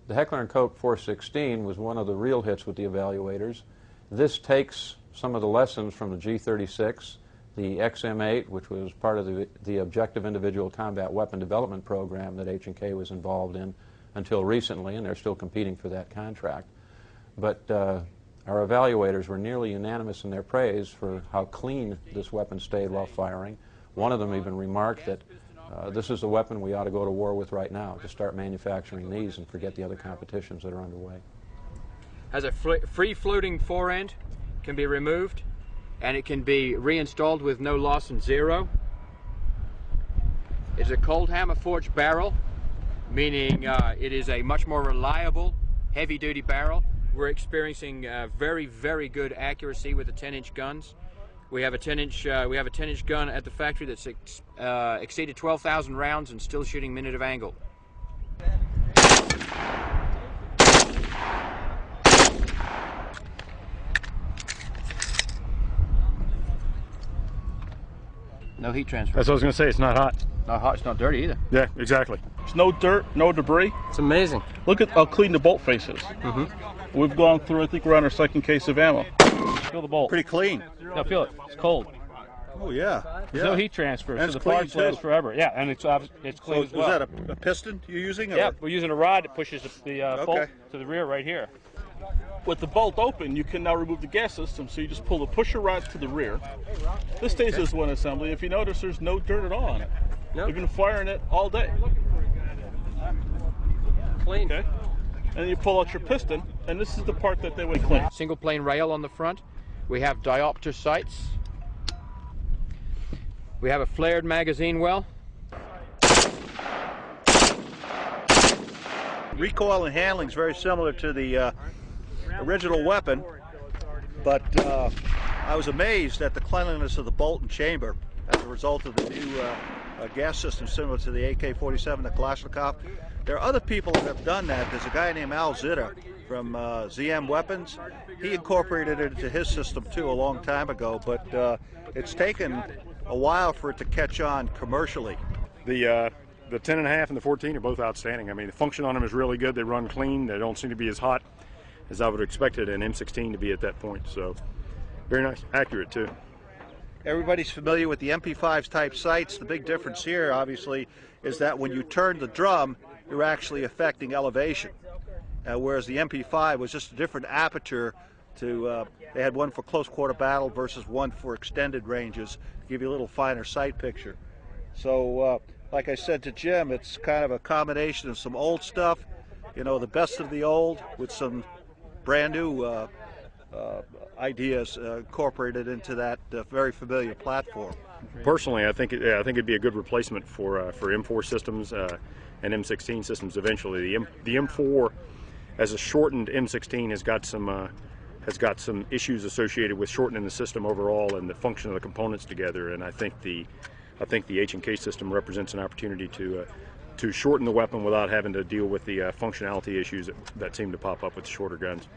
The Heckler & Koch 416 was one of the real hits with the evaluators. This takes some of the lessons from the G36, the XM8, which was part of the Objective Individual Combat Weapon Development Program that H&K was involved in until recently, and they're still competing for that contract. But our evaluators were nearly unanimous in their praise for how clean this weapon stayed while firing. One of them even remarked that this is the weapon we ought to go to war with right now, to start manufacturing these and forget the other competitions that are underway. Has a free-floating forend, can be removed, and it can be reinstalled with no loss and zero. It's a cold hammer forged barrel, meaning it is a much more reliable, heavy-duty barrel. We're experiencing very, very good accuracy with the 10-inch guns. We have a 10-inch gun at the factory that's exceeded 12,000 rounds and still shooting minute of angle. No heat transfer. That's what I was going to say. It's not hot. Not hot. It's not dirty either. Yeah, exactly. There's no dirt, no debris. It's amazing. Look at how clean the bolt face is. We've gone through, I think we're on our second case of ammo. Feel the bolt. Pretty clean. No, feel it. It's cold. Oh yeah. There's no heat transfer, And so it's the parts clean, too. last forever. Yeah, and it's clean as well. Is that a piston you're using? Or? Yeah, we're using a rod that pushes the bolt Okay. to the rear right here. With the bolt open, you can now remove the gas system, so you just pull the pusher rod to the rear. This stays as one assembly. If you notice, there's no dirt at all on it. Nope. We've been firing it all day. Clean. Okay. And then you pull out your piston, and this is the part that they would clean. Single plane rail on the front. We have diopter sights. We have a flared magazine well. Recoil and handling is very similar to the original weapon, but I was amazed at the cleanliness of the bolt and chamber as a result of the new gas system similar to the AK-47, the Kalashnikov. There are other people that have done that. There's a guy named Al Zitter from ZM Weapons. He incorporated it into his system too a long time ago, but it's taken a while for it to catch on commercially. The 10.5 and the 14 are both outstanding. I mean, the function on them is really good. They run clean. They don't seem to be as hot as I would have expected an M16 to be at that point. So, very nice. Accurate, too. Everybody's familiar with the MP5's type sights. The big difference here, obviously, is that when you turn the drum, you're actually affecting elevation. Whereas the MP5 was just a different aperture to, they had one for close quarter battle versus one for extended ranges to give you a little finer sight picture. So, like I said to Jim, it's kind of a combination of some old stuff, you know, the best of the old with some brand new ideas incorporated into that very familiar platform. Personally, I think it'd be a good replacement for M4 systems and M16 systems eventually. The M4, as a shortened M16, has got some issues associated with shortening the system overall and the function of the components together. And I think the H&K system represents an opportunity to shorten the weapon without having to deal with the functionality issues that seem to pop up with shorter guns.